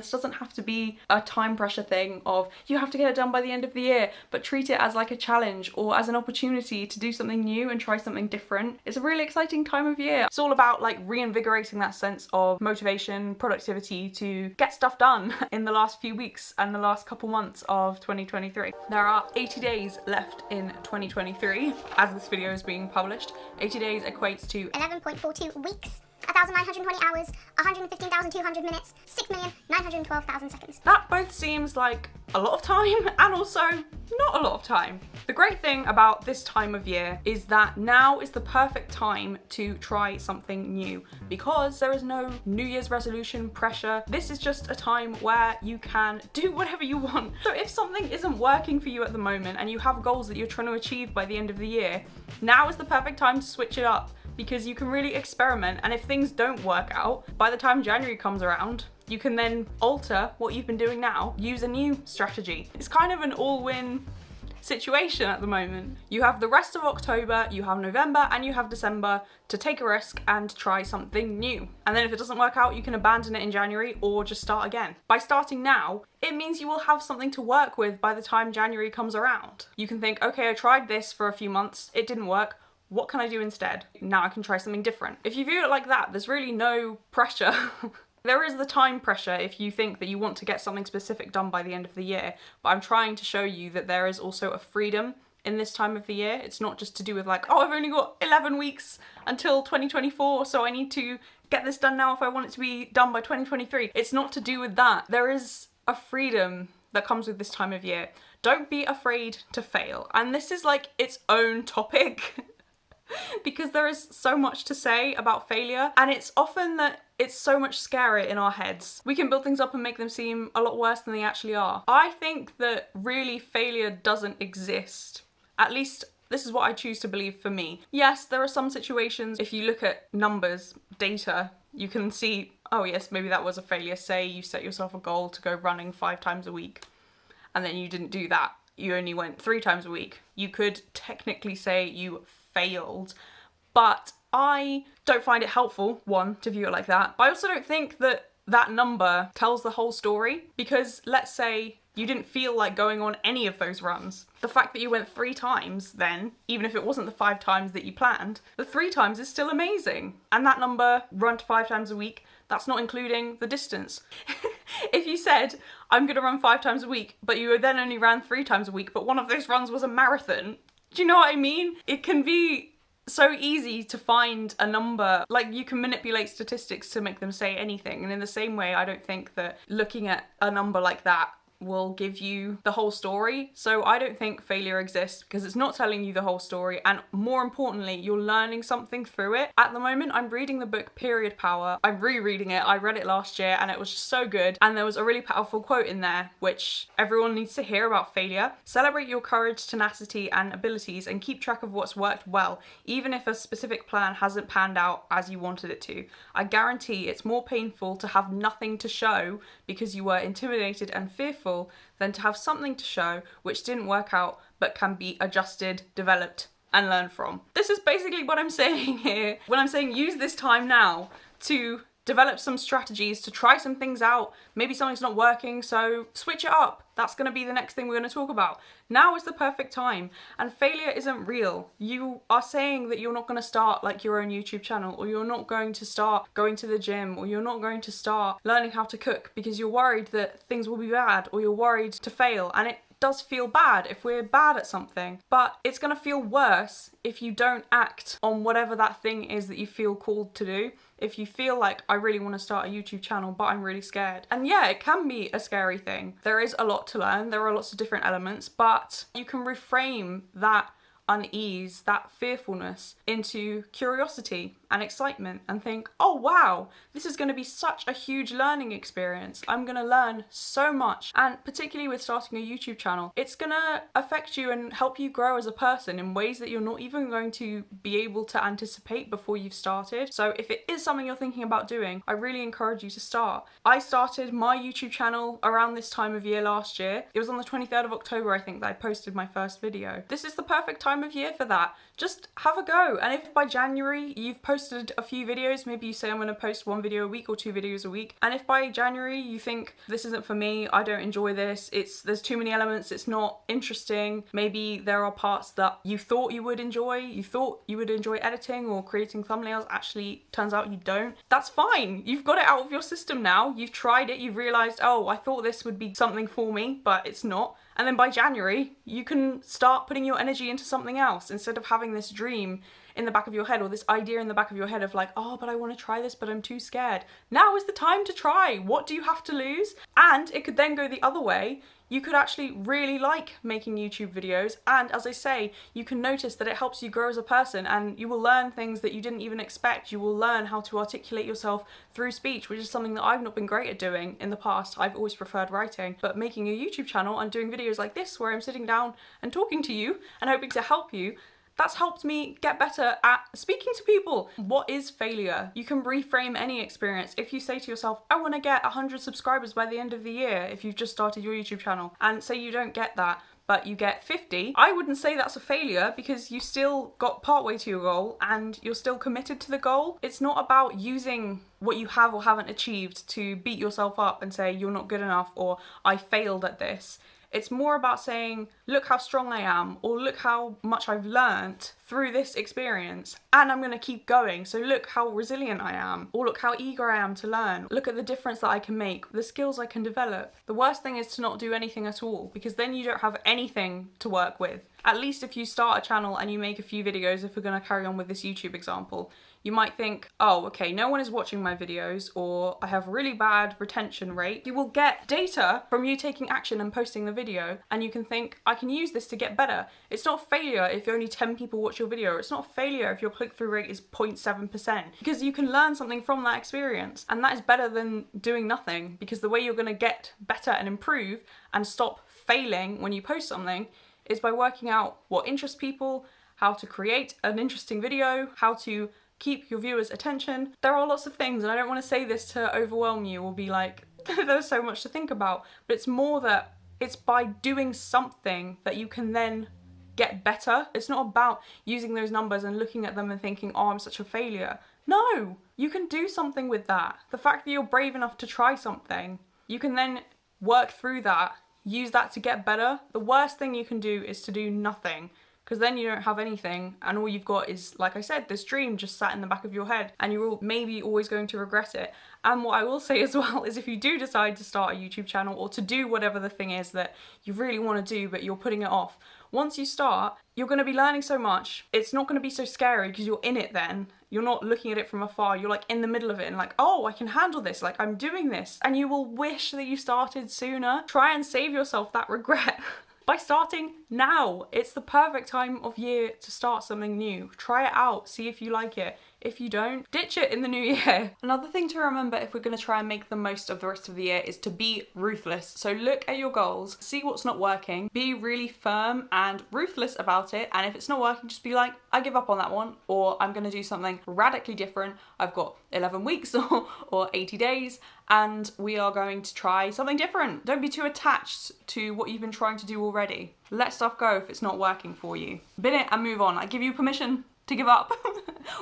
this doesn't have to be a time pressure thing of you have to get it done by the end of the year, but treat it as like a challenge or as an opportunity to do something new and try something different. It's a really exciting time of year. It's all about like reinvigorating that sense of motivation, productivity to get stuff done in the last few weeks and the last couple months of 2023. There are 80 days left in 2023 as this video is being published. 80 days equates to 11.42 weeks, 1,920 hours, 115,200 minutes, 6,912,000 seconds. That both seems like a lot of time and also not a lot of time. The great thing about this time of year is that now is the perfect time to try something new because there is no New Year's resolution pressure. This is just a time where you can do whatever you want. So if something isn't working for you at the moment and you have goals that you're trying to achieve by the end of the year, now is the perfect time to switch it up, because you can really experiment, and if things don't work out, by the time January comes around, you can then alter what you've been doing now, use a new strategy. It's kind of an all-win situation at the moment. You have the rest of October, you have November, and you have December to take a risk and try something new. And then if it doesn't work out, you can abandon it in January or just start again. By starting now, it means you will have something to work with by the time January comes around. You can think, okay, I tried this for a few months, it didn't work. What can I do instead? Now I can try something different. If you view it like that, there's really no pressure. There is the time pressure if you think that you want to get something specific done by the end of the year, but I'm trying to show you that there is also a freedom in this time of the year. It's not just to do with like, oh, I've only got 11 weeks until 2024, so I need to get this done now if I want it to be done by 2023. It's not to do with that. There is a freedom that comes with this time of year. Don't be afraid to fail. And this is like its own topic. Because there is so much to say about failure, and it's often that it's so much scarier in our heads. We can build things up and make them seem a lot worse than they actually are. I think that really failure doesn't exist. At least this is what I choose to believe for me. Yes, there are some situations, if you look at numbers, data, you can see, oh yes, maybe that was a failure. Say you set yourself a goal to go running 5 times a week, and then you didn't do that. You only went 3 times a week. You could technically say you failed, but I don't find it helpful, one, to view it like that. I also don't think that that number tells the whole story, because let's say you didn't feel like going on any of those runs. The fact that you went 3 times then, even if it wasn't the 5 times that you planned, the 3 times is still amazing. And that number, run 5 times a week, that's not including the distance. If you said, I'm gonna run 5 times a week, but you then only ran 3 times a week, but one of those runs was a marathon, do you know what I mean? It can be so easy to find a number, like you can manipulate statistics to make them say anything. And in the same way, I don't think that looking at a number like that will give you the whole story. So I don't think failure exists because it's not telling you the whole story, and more importantly, you're learning something through it. At the moment, I'm reading the book Period Power. I'm rereading it. I read it last year and it was just so good. And there was a really powerful quote in there, which everyone needs to hear about failure. Celebrate your courage, tenacity, and abilities, and keep track of what's worked well, even if a specific plan hasn't panned out as you wanted it to. I guarantee it's more painful to have nothing to show because you were intimidated and fearful than to have something to show which didn't work out but can be adjusted, developed, and learned from. This is basically what I'm saying here when I'm saying use this time now to develop some strategies, to try some things out. Maybe something's not working, so switch it up. That's going to be the next thing we're going to talk about. Now is the perfect time, and failure isn't real. You are saying that you're not going to start like your own YouTube channel, or you're not going to start going to the gym, or you're not going to start learning how to cook because you're worried that things will be bad, or you're worried to fail. And it does feel bad if we're bad at something, but it's going to feel worse if you don't act on whatever that thing is that you feel called to do. If you feel like, I really want to start a YouTube channel, but I'm really scared. And yeah, it can be a scary thing. There is a lot to learn. There are lots of different elements, but you can reframe that unease, that fearfulness, into curiosity and excitement, and think, oh wow, this is going to be such a huge learning experience. I'm going to learn so much. And particularly with starting a YouTube channel, it's going to affect you and help you grow as a person in ways that you're not even going to be able to anticipate before you've started. So if it is something you're thinking about doing, I really encourage you to start. I started my YouTube channel around this time of year last year. It was on the 23rd of October, I think, that I posted my first video. This is the perfect time time of year for that. Just have a go. And if by January you've posted a few videos, maybe you say I'm going to post 1 video a week or 2 videos a week, and if by January you think this isn't for me, I don't enjoy this, there's too many elements, it's not interesting, maybe there are parts that you thought you would enjoy, editing or creating thumbnails, actually turns out you don't, that's fine. You've got it out of your system now, you've tried it, you've realised, oh, I thought this would be something for me, but it's not. And then by January, you can start putting your energy into something else instead of having this dream in the back of your head or this idea in the back of your head of like, oh, but I want to try this, but I'm too scared. Now is the time to try. What do you have to lose? And it could then go the other way. You could actually really like making YouTube videos, and as I say, you can notice that it helps you grow as a person, and you will learn things that you didn't even expect. You will learn how to articulate yourself through speech, which is something that I've not been great at doing in the past. I've always preferred writing, but making a YouTube channel and doing videos like this where I'm sitting down and talking to you and hoping to help you, that's helped me get better at speaking to people. What is failure? You can reframe any experience. If you say to yourself, I want to get 100 subscribers by the end of the year, if you've just started your YouTube channel, and say you don't get that, but you get 50, I wouldn't say that's a failure because you still got partway to your goal and you're still committed to the goal. It's not about using what you have or haven't achieved to beat yourself up and say you're not good enough or I failed at this. It's more about saying, look how strong I am, or look how much I've learnt through this experience, and I'm going to keep going. So look how resilient I am, or look how eager I am to learn. Look at the difference that I can make, the skills I can develop. The worst thing is to not do anything at all, because then you don't have anything to work with. At least if you start a channel and you make a few videos, if we're going to carry on with this YouTube example, you might think, oh, okay, no one is watching my videos, or I have really bad retention rate. You will get data from you taking action and posting the video, and you can think, I can use this to get better. It's not failure if only 10 people watch your video. It's not failure if your click-through rate is 0.7%, because you can learn something from that experience, and that is better than doing nothing, because the way you're going to get better and improve and stop failing when you post something is by working out what interests people, how to create an interesting video, how to keep your viewers' attention. There are lots of things, and I don't want to say this to overwhelm you or be like, there's so much to think about, but it's more that it's by doing something that you can then get better. It's not about using those numbers and looking at them and thinking, oh, I'm such a failure. No, you can do something with that. The fact that you're brave enough to try something, you can then work through that, use that to get better. The worst thing you can do is to do nothing, because then you don't have anything, and all you've got is, like I said, this dream just sat in the back of your head, and you're maybe always going to regret it. And what I will say as well is, if you do decide to start a YouTube channel or to do whatever the thing is that you really want to do but you're putting it off, once you start, you're going to be learning so much. It's not going to be so scary because you're in it then. You're not looking at it from afar, you're like in the middle of it and like, oh, I can handle this, like I'm doing this. And you will wish that you started sooner. Try and save yourself that regret by starting now. It's the perfect time of year to start something new. Try it out, see if you like it. If you don't, ditch it in the new year. Another thing to remember if we're going to try and make the most of the rest of the year is to be ruthless. So look at your goals, see what's not working, be really firm and ruthless about it, and if it's not working, just be like, I give up on that one, or I'm going to do something radically different. I've got 11 weeks or 80 days, and we are going to try something different. Don't be too attached to what you've been trying to do already. Let stuff go if it's not working for you. Bin it and move on. I give you permission to give up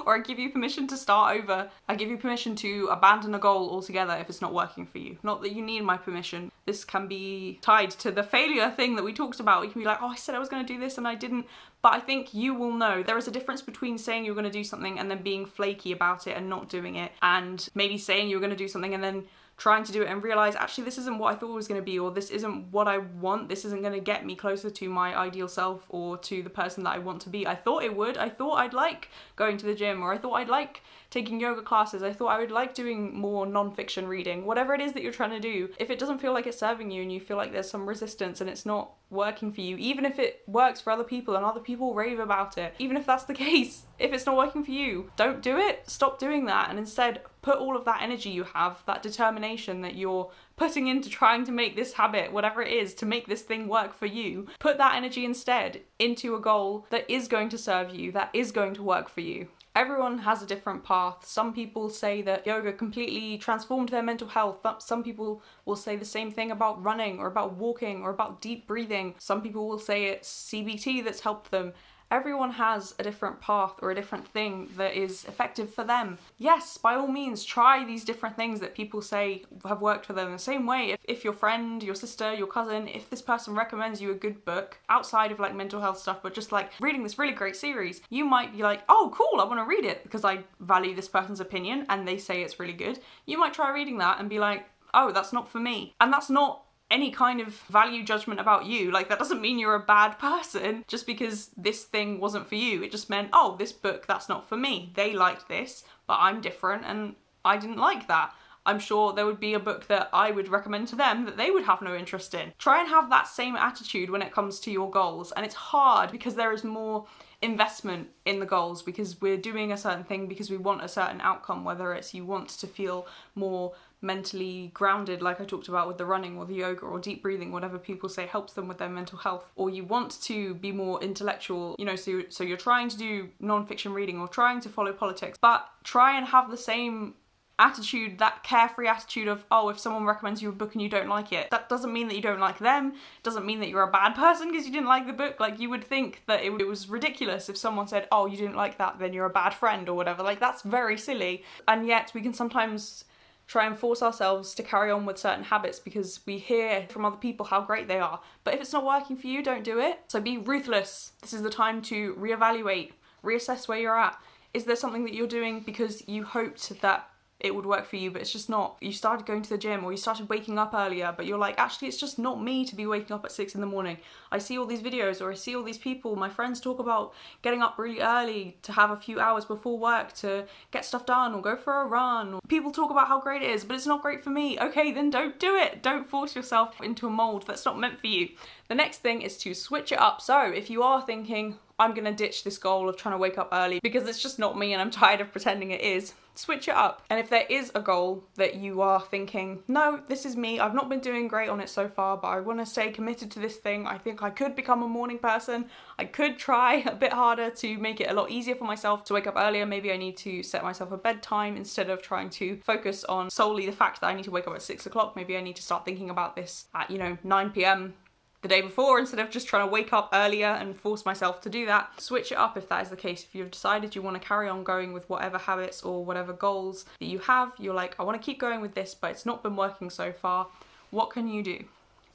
or I give you permission to start over. I give you permission to abandon a goal altogether if it's not working for you. Not that you need my permission. This can be tied to the failure thing that we talked about. You can be like, oh, I said I was going to do this and I didn't. But I think you will know there is a difference between saying you're going to do something and then being flaky about it and not doing it, and maybe saying you're going to do something and then trying to do it and realize, actually, this isn't what I thought it was going to be, or this isn't what I want, this isn't going to get me closer to my ideal self or to the person that I want to be. I thought it would. I thought I'd like going to the gym, or I thought I'd like taking yoga classes. I thought I would like doing more non-fiction reading. Whatever it is that you're trying to do, if it doesn't feel like it's serving you and you feel like there's some resistance and it's not working for you, even if it works for other people and other people rave about it, even if that's the case, if it's not working for you, don't do it. Stop doing that, and instead put all of that energy you have, that determination that you're putting into trying to make this habit, whatever it is, to make this thing work for you, put that energy instead into a goal that is going to serve you, that is going to work for you. Everyone has a different path. Some people say that yoga completely transformed their mental health. Some people will say the same thing about running or about walking or about deep breathing. Some people will say it's CBT that's helped them. Everyone has a different path or a different thing that is effective for them. Yes, by all means, try these different things that people say have worked for them. The same way, if your friend, your sister, your cousin, if this person recommends you a good book outside of like mental health stuff, but just like reading this really great series, you might be like, oh cool, I want to read it because I value this person's opinion and they say it's really good. You might try reading that and be like, oh, that's not for me. And that's not any kind of value judgment about you. Like, that doesn't mean you're a bad person just because this thing wasn't for you. It just meant, oh, this book, that's not for me. They liked this, but I'm different and I didn't like that. I'm sure there would be a book that I would recommend to them that they would have no interest in. Try and have that same attitude when it comes to your goals. And it's hard because there is more investment in the goals because we're doing a certain thing because we want a certain outcome, whether it's you want to feel more mentally grounded, like I talked about with the running or the yoga or deep breathing, whatever people say helps them with their mental health, or you want to be more intellectual, you know, so you're trying to do non-fiction reading or trying to follow politics, but try and have the same attitude, that carefree attitude of, oh, if someone recommends you a book and you don't like it, that doesn't mean that you don't like them. It doesn't mean that you're a bad person because you didn't like the book. Like, you would think that it was ridiculous if someone said, oh, you didn't like that, then you're a bad friend or whatever. Like, that's very silly. And yet we can sometimes try and force ourselves to carry on with certain habits because we hear from other people how great they are. But if it's not working for you, don't do it. So be ruthless. This is the time to reevaluate, reassess where you're at. Is there something that you're doing because you hoped that it would work for you, but it's just not? You started going to the gym or you started waking up earlier, but you're like, actually, it's just not me to be waking up at 6 a.m. I see all these videos or I see all these people, my friends talk about getting up really early to have a few hours before work to get stuff done or go for a run. Or people talk about how great it is, but it's not great for me. Okay, then don't do it. Don't force yourself into a mold that's not meant for you. The next thing is to switch it up. So if you are thinking, I'm gonna ditch this goal of trying to wake up early because it's just not me and I'm tired of pretending it is, switch it up. And if there is a goal that you are thinking, no, this is me, I've not been doing great on it so far, but I want to stay committed to this thing, I think I could become a morning person, I could try a bit harder to make it a lot easier for myself to wake up earlier, maybe I need to set myself a bedtime instead of trying to focus on solely the fact that I need to wake up at 6 o'clock, maybe I need to start thinking about this at, 9 p.m. the day before instead of just trying to wake up earlier and force myself to do that. Switch it up if that is the case. If you've decided you want to carry on going with whatever habits or whatever goals that you have, you're like, I want to keep going with this, but it's not been working so far. What can you do?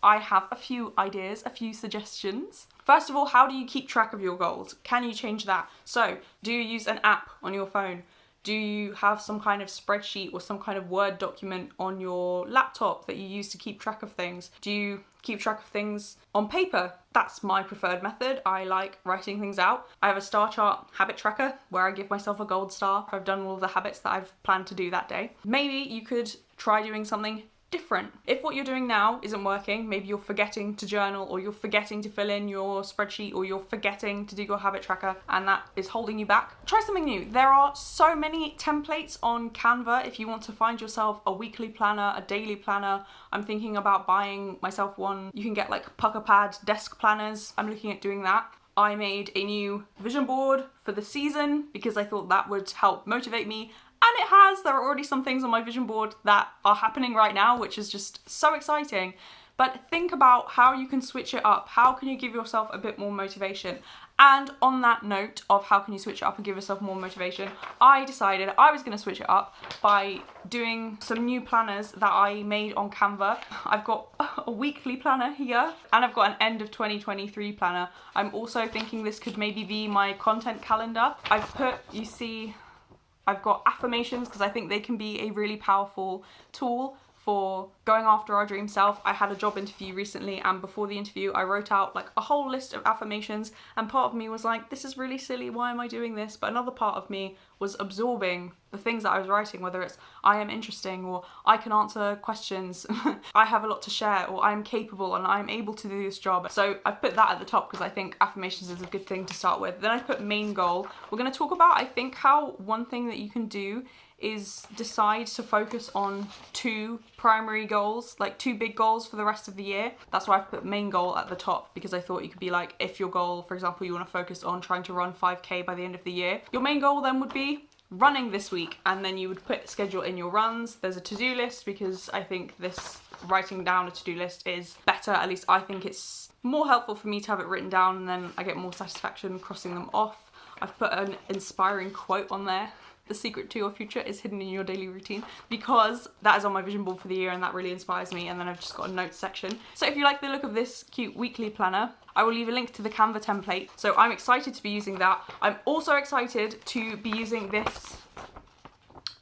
I have a few ideas, a few suggestions. First of all, how do you keep track of your goals? Can you change that? So, do you use an app on your phone? Do you have some kind of spreadsheet or some kind of Word document on your laptop that you use to keep track of things? Do you keep track of things on paper? That's my preferred method. I like writing things out. I have a star chart habit tracker where I give myself a gold star if I've done all the habits that I've planned to do that day. Maybe you could try doing something different. If what you're doing now isn't working, maybe you're forgetting to journal or you're forgetting to fill in your spreadsheet or you're forgetting to do your habit tracker and that is holding you back, try something new. There are so many templates on Canva if you want to find yourself a weekly planner, a daily planner. I'm thinking about buying myself one. You can get like pucker pad desk planners. I'm looking at doing that. I made a new vision board for the season because I thought that would help motivate me. And it has. There are already some things on my vision board that are happening right now, which is just so exciting. But think about how you can switch it up. How can you give yourself a bit more motivation? And on that note of how can you switch it up and give yourself more motivation, I decided I was going to switch it up by doing some new planners that I made on Canva. I've got a weekly planner here and I've got an end of 2023 planner. I'm also thinking this could maybe be my content calendar. I've got affirmations because I think they can be a really powerful tool for going after our dream self. I had a job interview recently and before the interview I wrote out like a whole list of affirmations and part of me was like, this is really silly, why am I doing this? But another part of me was absorbing the things that I was writing, whether it's I am interesting or I can answer questions, I have a lot to share, or I am capable and I am able to do this job. So I put that at the top because I think affirmations is a good thing to start with. Then I put main goal. We're going to talk about, I think, how one thing that you can do is decide to focus on 2 primary goals, like 2 big goals for the rest of the year. That's why I've put main goal at the top because I thought you could be like, if your goal, for example, you want to focus on trying to run 5k by the end of the year, your main goal then would be running this week, and then you would schedule in your runs. There's a to-do list because I think this writing down a to-do list is better. At least I think it's more helpful for me to have it written down, and then I get more satisfaction crossing them off. I've put an inspiring quote on there. The secret to your future is hidden in your daily routine, because that is on my vision board for the year and that really inspires me. And then I've just got a notes section. So if you like the look of this cute weekly planner, I will leave a link to the Canva template. So I'm excited to be using that. I'm also excited to be using this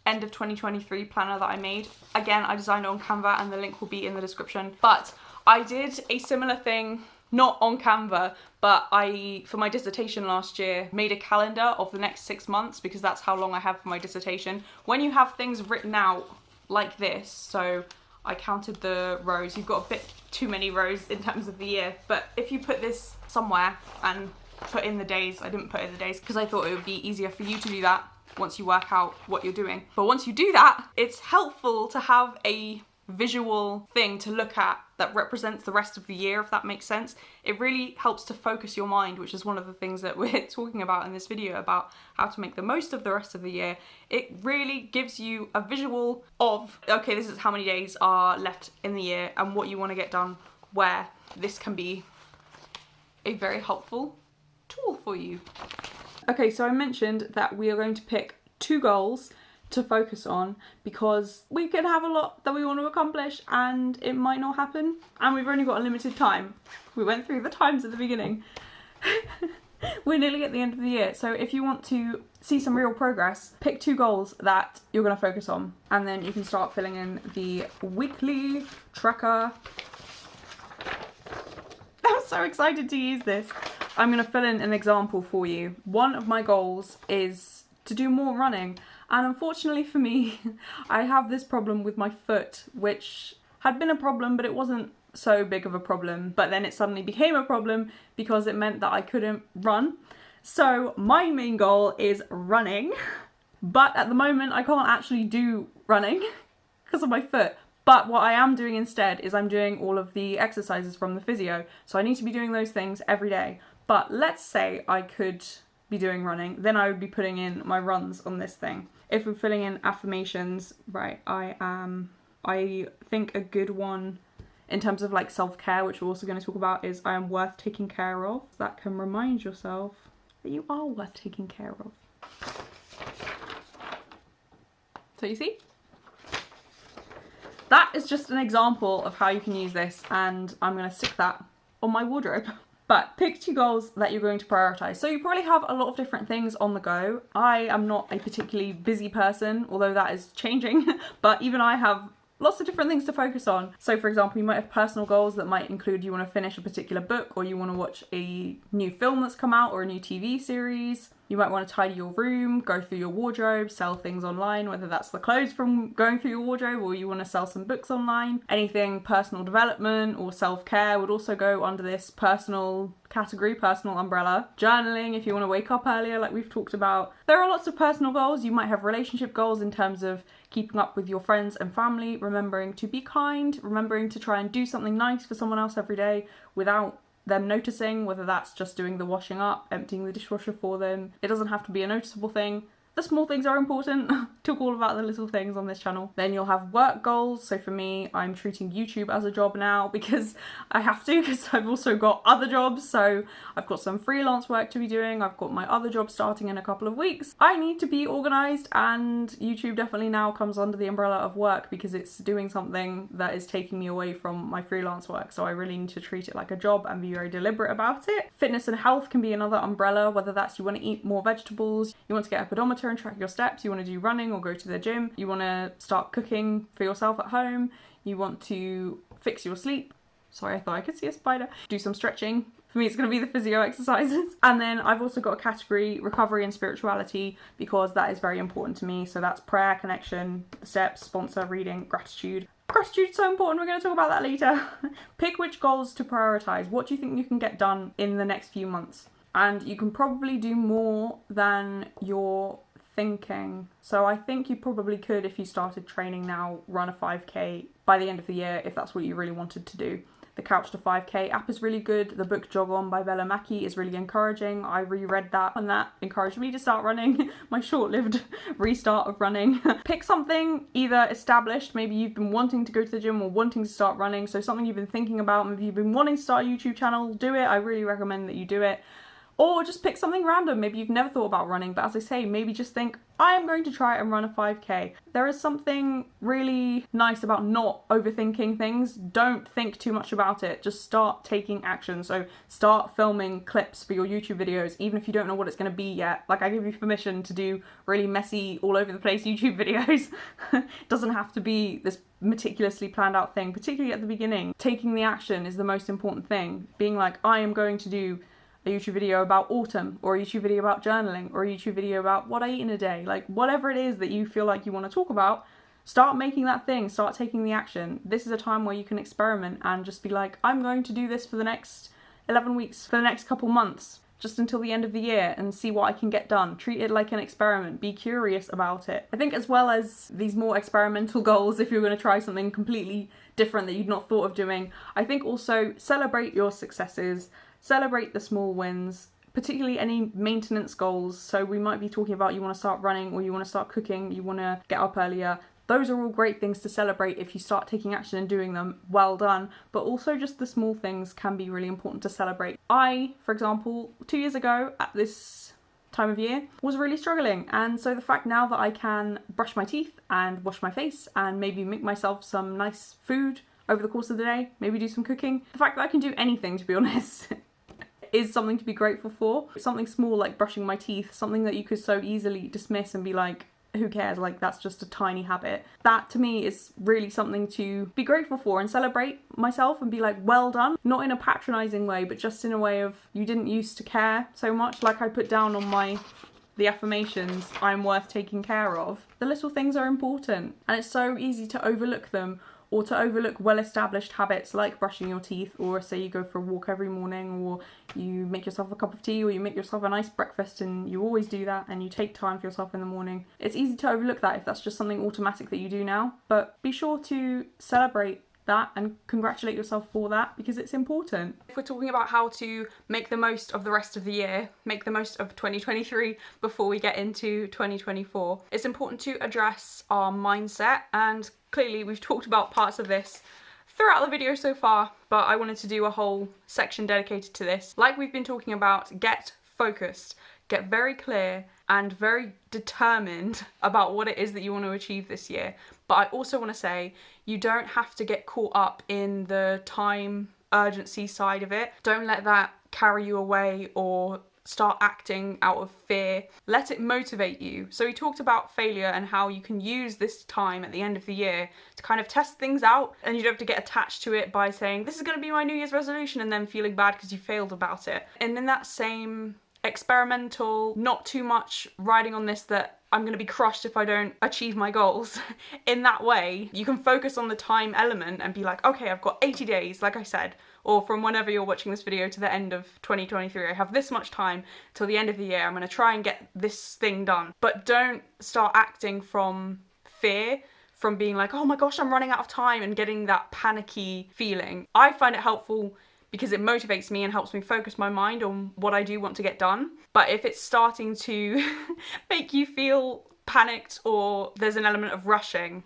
end of 2023 planner that I made. Again, I designed it on Canva and the link will be in the description. But I did a similar thing, not on Canva, but I, for my dissertation last year, made a calendar of the next 6 months, because that's how long I have for my dissertation. When you have things written out like this, so I counted the rows, you've got a bit too many rows in terms of the year, but if you put this somewhere and put in the days, I didn't put in the days because I thought it would be easier for you to do that once you work out what you're doing. But once you do that, it's helpful to have a visual thing to look at that represents the rest of the year, if that makes sense. It really helps to focus your mind, which is one of the things that we're talking about in this video, about how to make the most of the rest of the year. It really gives you a visual of, okay, this is how many days are left in the year and what you want to get done where. This can be a very helpful tool for you. Okay, so I mentioned that we are going to pick 2 goals to focus on, because we could have a lot that we want to accomplish and it might not happen, and we've only got a limited time. We went through the times at the beginning. We're nearly at the end of the year, so if you want to see some real progress, pick 2 goals that you're going to focus on, and then you can start filling in the weekly tracker. I'm so excited to use this. I'm going to fill in an example for you. One of my goals is to do more running. And unfortunately for me, I have this problem with my foot, which had been a problem, but it wasn't so big of a problem. But then it suddenly became a problem because it meant that I couldn't run. So my main goal is running, but at the moment I can't actually do running because of my foot. But what I am doing instead is I'm doing all of the exercises from the physio. So I need to be doing those things every day. But let's say I could be doing running, then I would be putting in my runs on this thing. If we're filling in affirmations, right, I think a good one in terms of like self-care, which we're also going to talk about, is I am worth taking care of. That can remind yourself that you are worth taking care of. So you see? That is just an example of how you can use this, and I'm going to stick that on my wardrobe. But pick 2 goals that you're going to prioritize. So you probably have a lot of different things on the go. I am not a particularly busy person, although that is changing, but even I have lots of different things to focus on. So for example, you might have personal goals that might include you want to finish a particular book, or you want to watch a new film that's come out, or a new TV series. You might want to tidy your room, go through your wardrobe, sell things online, whether that's the clothes from going through your wardrobe, or you want to sell some books online. Anything personal development or self-care would also go under this personal category, personal umbrella. Journaling, if you want to wake up earlier, like we've talked about. There are lots of personal goals. You might have relationship goals in terms of keeping up with your friends and family, remembering to be kind, remembering to try and do something nice for someone else every day without them noticing, whether that's just doing the washing up, emptying the dishwasher for them. It doesn't have to be a noticeable thing. The small things are important. Talk all about the little things on this channel. Then you'll have work goals. So for me, I'm treating YouTube as a job now because I have to, because I've also got other jobs. So I've got some freelance work to be doing. I've got my other job starting in a couple of weeks. I need to be organized, and YouTube definitely now comes under the umbrella of work because it's doing something that is taking me away from my freelance work. So I really need to treat it like a job and be very deliberate about it. Fitness and health can be another umbrella, whether that's you want to eat more vegetables, you want to get a pedometer and track your steps, you want to do running or go to the gym, you want to start cooking for yourself at home, you want to fix your sleep. Sorry, I thought I could see a spider. Do some stretching. For me, it's going to be the physio exercises. And then I've also got a category, recovery and spirituality, because that is very important to me. So that's prayer, connection, steps, sponsor, reading, gratitude. Gratitude is so important. We're going to talk about that later. Pick which goals to prioritize. What do you think you can get done in the next few months? And you can probably do more than you're thinking. So I think you probably could, if you started training now, run a 5k by the end of the year if that's what you really wanted to do. The Couch to 5K app is really good. The book Jog On by Bella Mackie is really encouraging. I reread that and that encouraged me to start running. My short-lived restart of running. Pick something either established, maybe you've been wanting to go to the gym or wanting to start running, so something you've been thinking about, maybe you've been wanting to start a YouTube channel, do it. I really recommend that you do it. Or just pick something random. Maybe you've never thought about running, but as I say, maybe just think, I am going to try and run a 5K. There is something really nice about not overthinking things. Don't think too much about it. Just start taking action. So start filming clips for your YouTube videos, even if you don't know what it's going to be yet. Like, I give you permission to do really messy, all over the place YouTube videos. It doesn't have to be this meticulously planned out thing, particularly at the beginning. Taking the action is the most important thing. Being like, I am going to do a YouTube video about autumn, or a YouTube video about journaling, or a YouTube video about what I eat in a day. Like, whatever it is that you feel like you want to talk about, start making that thing, start taking the action. This is a time where you can experiment and just be like, I'm going to do this for the next 11 weeks, for the next couple months, just until the end of the year, and see what I can get done. Treat it like an experiment. Be curious about it. I think as well as these more experimental goals, if you're going to try something completely different that you'd not thought of doing, I think also celebrate your successes. Celebrate the small wins, particularly any maintenance goals. So we might be talking about you want to start running, or you want to start cooking, you want to get up earlier. Those are all great things to celebrate if you start taking action and doing them. Well done. But also just the small things can be really important to celebrate. I, for example, 2 years ago at this time of year was really struggling, and so the fact now that I can brush my teeth and wash my face and maybe make myself some nice food over the course of the day, maybe do some cooking, the fact that I can do anything, to be honest, is something to be grateful for. Something small like brushing my teeth, something that you could so easily dismiss and be like, who cares, like that's just a tiny habit. That to me is really something to be grateful for and celebrate myself and be like, well done. Not in a patronizing way, but just in a way of, you didn't used to care so much. Like I put down on the affirmations, I'm worth taking care of. The little things are important, and it's so easy to overlook them, or to overlook well-established habits like brushing your teeth, or say you go for a walk every morning, or you make yourself a cup of tea, or you make yourself a nice breakfast, and you always do that, and you take time for yourself in the morning. It's easy to overlook that if that's just something automatic that you do now, but be sure to celebrate that and congratulate yourself for that, because it's important. If we're talking about how to make the most of the rest of the year, make the most of 2023 before we get into 2024, it's important to address our mindset, and clearly we've talked about parts of this throughout the video so far, but I wanted to do a whole section dedicated to this. Like we've been talking about, get focused, get very clear and very determined about what it is that you want to achieve this year. But I also want to say, you don't have to get caught up in the time urgency side of it. Don't let that carry you away or start acting out of fear. Let it motivate you. So we talked about failure and how you can use this time at the end of the year to kind of test things out, and you don't have to get attached to it by saying, this is going to be my New Year's resolution, and then feeling bad because you failed about it. And in that same experimental, not too much riding on this that I'm going to be crushed if I don't achieve my goals. In that way, you can focus on the time element and be like, okay, I've got 80 days, like I said, or from whenever you're watching this video to the end of 2023, I have this much time till the end of the year. I'm going to try and get this thing done. But don't start acting from fear, from being like, oh my gosh, I'm running out of time, and getting that panicky feeling. I find it helpful because it motivates me and helps me focus my mind on what I do want to get done. But if it's starting to make you feel panicked, or there's an element of rushing,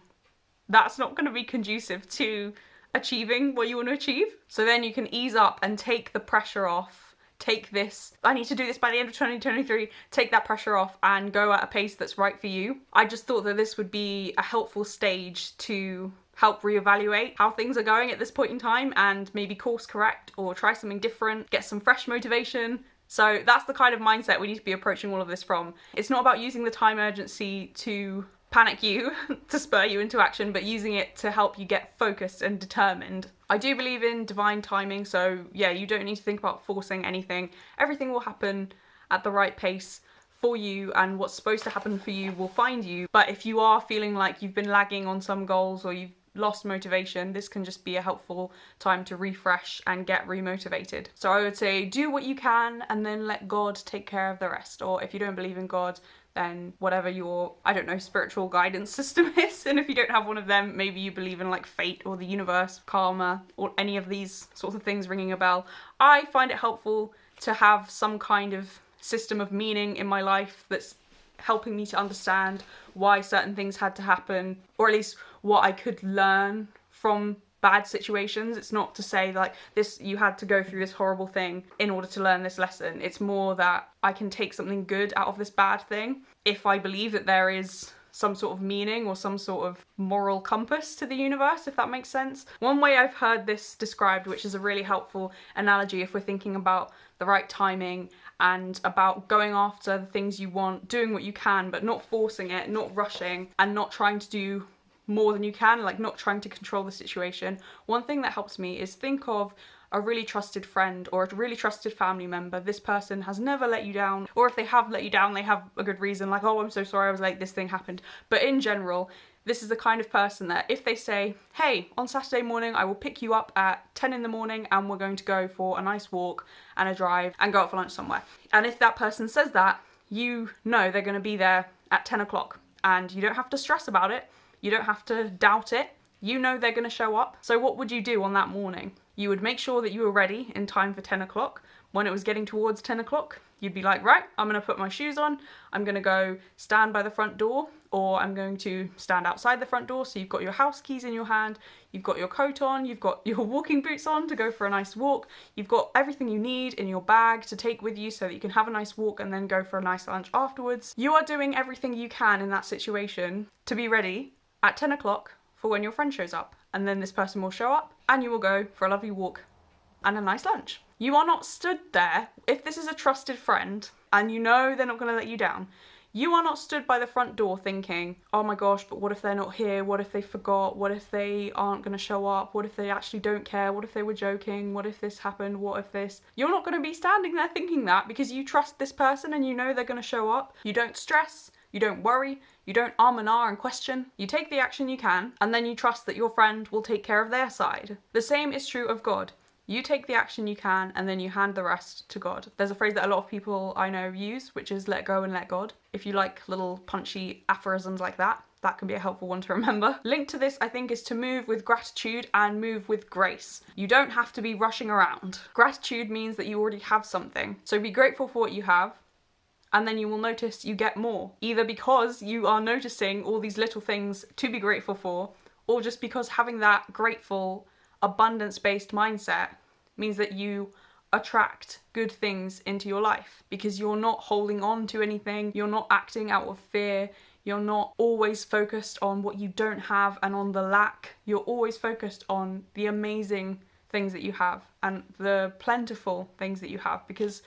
that's not going to be conducive to achieving what you want to achieve. So then you can ease up and take the pressure off. Take this, I need to do this by the end of 2023, take that pressure off and go at a pace that's right for you. I just thought that this would be a helpful stage to help reevaluate how things are going at this point in time, and maybe course correct or try something different, get some fresh motivation. So that's the kind of mindset we need to be approaching all of this from. It's not about using the time urgency to panic you, to spur you into action, but using it to help you get focused and determined. I do believe in divine timing, so yeah, you don't need to think about forcing anything. Everything will happen at the right pace for you, and what's supposed to happen for you will find you. But if you are feeling like you've been lagging on some goals, or you've lost motivation, this can just be a helpful time to refresh and get remotivated. So I would say do what you can and then let God take care of the rest. Or if you don't believe in God, than whatever your, I don't know, spiritual guidance system is. And if you don't have one of them, maybe you believe in like fate or the universe, karma, or any of these sorts of things ringing a bell. I find it helpful to have some kind of system of meaning in my life that's helping me to understand why certain things had to happen, or at least what I could learn from bad situations. It's not to say like this, you had to go through this horrible thing in order to learn this lesson. It's more that I can take something good out of this bad thing if I believe that there is some sort of meaning or some sort of moral compass to the universe, if that makes sense. One way I've heard this described, which is a really helpful analogy if we're thinking about the right timing and about going after the things you want, doing what you can, but not forcing it, not rushing, and not trying to do more than you can, like not trying to control the situation. One thing that helps me is think of a really trusted friend or a really trusted family member. This person has never let you down, or if they have let you down, they have a good reason, like, oh, I'm so sorry, I was late, this thing happened. But in general, this is the kind of person that if they say, hey, on Saturday morning, I will pick you up at 10 in the morning and we're going to go for a nice walk and a drive and go out for lunch somewhere. And if that person says that, you know they're going to be there at 10 o'clock and you don't have to stress about it. You don't have to doubt it. You know they're going to show up. So what would you do on that morning? You would make sure that you were ready in time for 10 o'clock. When it was getting towards 10 o'clock, you'd be like, right, I'm going to put my shoes on. I'm going to go stand by the front door, or I'm going to stand outside the front door. So you've got your house keys in your hand. You've got your coat on. You've got your walking boots on to go for a nice walk. You've got everything you need in your bag to take with you so that you can have a nice walk and then go for a nice lunch afterwards. You are doing everything you can in that situation to be ready at 10 o'clock for when your friend shows up. And then this person will show up and you will go for a lovely walk and a nice lunch. You are not stood there. If this is a trusted friend and you know they're not going to let you down, you are not stood by the front door thinking, oh my gosh, but what if they're not here? What if they forgot? What if they aren't going to show up? What if they actually don't care? What if they were joking? What if this happened? What if this? You're not going to be standing there thinking that because you trust this person and you know they're going to show up. You don't stress. You don't worry, you don't and ah and question. You take the action you can, and then you trust that your friend will take care of their side. The same is true of God. You take the action you can, and then you hand the rest to God. There's a phrase that a lot of people I know use, which is let go and let God. If you like little punchy aphorisms like that, that can be a helpful one to remember. Linked to this, I think, is to move with gratitude and move with grace. You don't have to be rushing around. Gratitude means that you already have something. So be grateful for what you have, and then you will notice you get more. Either because you are noticing all these little things to be grateful for, or just because having that grateful, abundance-based mindset means that you attract good things into your life because you're not holding on to anything, you're not acting out of fear, you're not always focused on what you don't have and on the lack. You're always focused on the amazing things that you have and the plentiful things that you have, because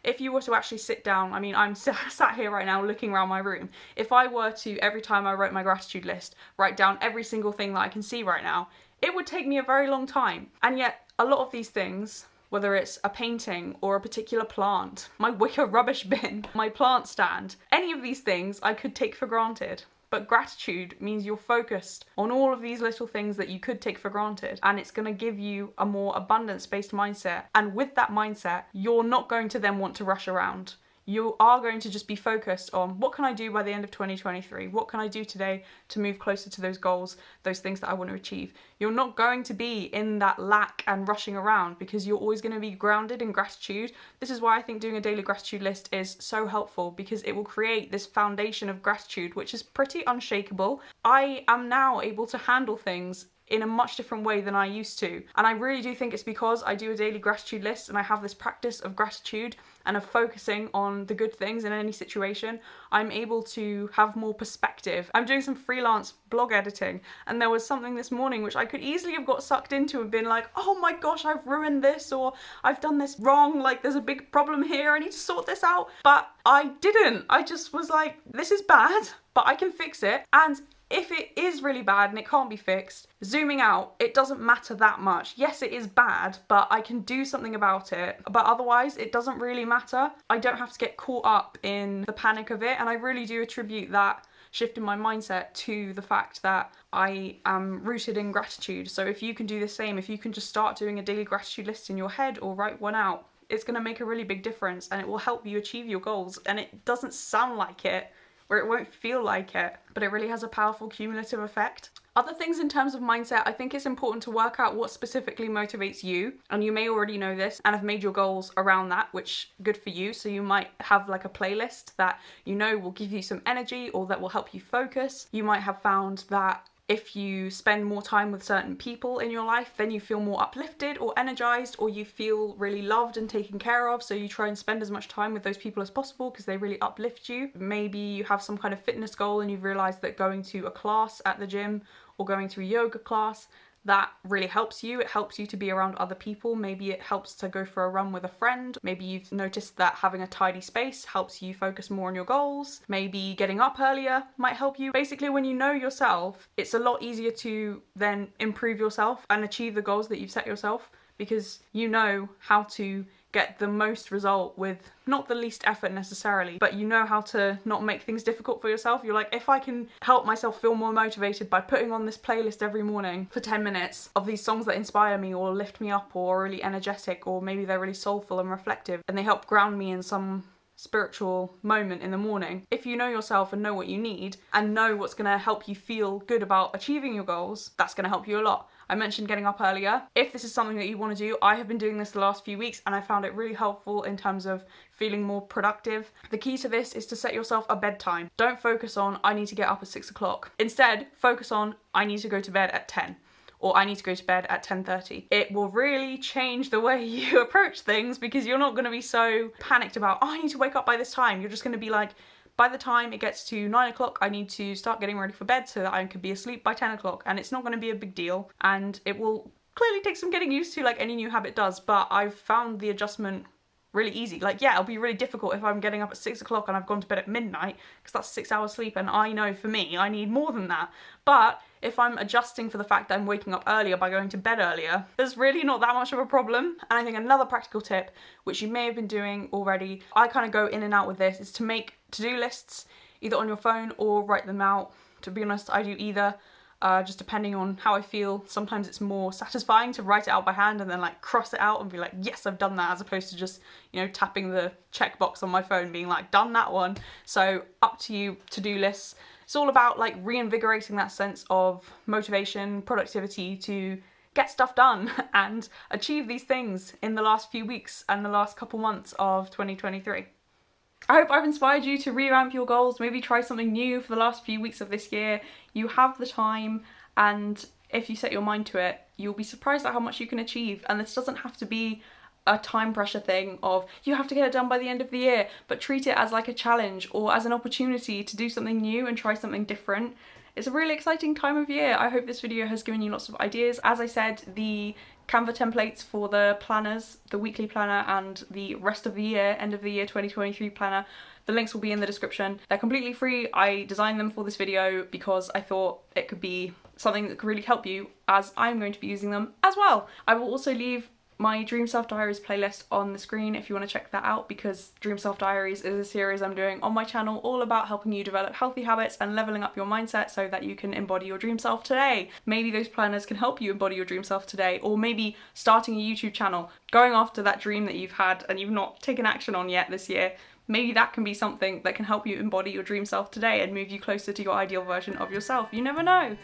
if you were to actually sit down, I mean, I'm sat here right now looking around my room. If I were to, every time I wrote my gratitude list, write down every single thing that I can see right now, it would take me a very long time. And yet, a lot of these things, whether it's a painting or a particular plant, my wicker rubbish bin, my plant stand, any of these things I could take for granted. But gratitude means you're focused on all of these little things that you could take for granted, and it's going to give you a more abundance-based mindset. And with that mindset, you're not going to then want to rush around. You are going to just be focused on what can I do by the end of 2023? What can I do today to move closer to those goals, those things that I want to achieve? You're not going to be in that lack and rushing around because you're always going to be grounded in gratitude. This is why I think doing a daily gratitude list is so helpful, because it will create this foundation of gratitude, which is pretty unshakable. I am now able to handle things in a much different way than I used to. And I really do think it's because I do a daily gratitude list and I have this practice of gratitude and of focusing on the good things in any situation. I'm able to have more perspective. I'm doing some freelance blog editing, and there was something this morning which I could easily have got sucked into and been like, oh my gosh, I've ruined this, or I've done this wrong, like there's a big problem here, I need to sort this out. But I didn't. I just was like, this is bad, but I can fix it. And if it is really bad and it can't be fixed, zooming out, it doesn't matter that much. Yes, it is bad, but I can do something about it. But otherwise, it doesn't really matter. I don't have to get caught up in the panic of it. And I really do attribute that shift in my mindset to the fact that I am rooted in gratitude. So if you can do the same, if you can just start doing a daily gratitude list in your head or write one out, it's going to make a really big difference and it will help you achieve your goals. And it doesn't sound like it where it won't feel like it, but it really has a powerful cumulative effect. Other things in terms of mindset, I think it's important to work out what specifically motivates you. And you may already know this and have made your goals around that, which good for you. So you might have like a playlist that you know will give you some energy or that will help you focus. You might have found that if you spend more time with certain people in your life, then you feel more uplifted or energized, or you feel really loved and taken care of. So you try and spend as much time with those people as possible because they really uplift you. Maybe you have some kind of fitness goal and you've realized that going to a class at the gym or going to a yoga class, that really helps you. It helps you to be around other people. Maybe it helps to go for a run with a friend. Maybe you've noticed that having a tidy space helps you focus more on your goals. Maybe getting up earlier might help you. Basically, when you know yourself, it's a lot easier to then improve yourself and achieve the goals that you've set yourself, because you know how to get the most result with not the least effort necessarily, but you know how to not make things difficult for yourself. You're like, if I can help myself feel more motivated by putting on this playlist every morning for 10 minutes of these songs that inspire me or lift me up or are really energetic, or maybe they're really soulful and reflective and they help ground me in some spiritual moment in the morning. If you know yourself and know what you need and know what's going to help you feel good about achieving your goals, that's going to help you a lot. I mentioned getting up earlier. If this is something that you want to do, I have been doing this the last few weeks and I found it really helpful in terms of feeling more productive. The key to this is to set yourself a bedtime. Don't focus on, I need to get up at 6 o'clock. Instead, focus on, I need to go to bed at 10. Or I need to go to bed at 10:30. It will really change the way you approach things, because you're not going to be so panicked about, oh, I need to wake up by this time. You're just going to be like, by the time it gets to 9 o'clock, I need to start getting ready for bed so that I can be asleep by 10 o'clock. And it's not going to be a big deal. And it will clearly take some getting used to, like any new habit does. But I've found the adjustment really easy. Like, yeah, it'll be really difficult if I'm getting up at 6 o'clock and I've gone to bed at midnight, because that's 6 hours sleep, and I know for me I need more than that. But if I'm adjusting for the fact that I'm waking up earlier by going to bed earlier, there's really not that much of a problem. And I think another practical tip, which you may have been doing already, I kind of go in and out with this, is to make to-do lists either on your phone or write them out. To be honest, I do either. Just depending on how I feel. Sometimes it's more satisfying to write it out by hand and then like cross it out and be like, yes, I've done that, as opposed to just, you know, tapping the checkbox on my phone being like, done that one. So up to you, to-do lists. It's all about like reinvigorating that sense of motivation, productivity to get stuff done and achieve these things in the last few weeks and the last couple months of 2023. I hope I've inspired you to revamp your goals, maybe try something new for the last few weeks of this year. You have the time, and if you set your mind to it, you'll be surprised at how much you can achieve. And this doesn't have to be a time pressure thing of you have to get it done by the end of the year, but treat it as like a challenge or as an opportunity to do something new and try something different. It's a really exciting time of year. I hope this video has given you lots of ideas. As I said, the Canva templates for the planners, the weekly planner and the rest of the year, end of the year 2023 planner, the links will be in the description. They're completely free. I designed them for this video because I thought it could be something that could really help you, as I'm going to be using them as well. I will also leave my Dream Self Diaries playlist on the screen if you want to check that out, because Dream Self Diaries is a series I'm doing on my channel all about helping you develop healthy habits and leveling up your mindset so that you can embody your dream self today. Maybe those planners can help you embody your dream self today, or maybe starting a YouTube channel, going after that dream that you've had and you've not taken action on yet this year. Maybe that can be something that can help you embody your dream self today and move you closer to your ideal version of yourself. You never know.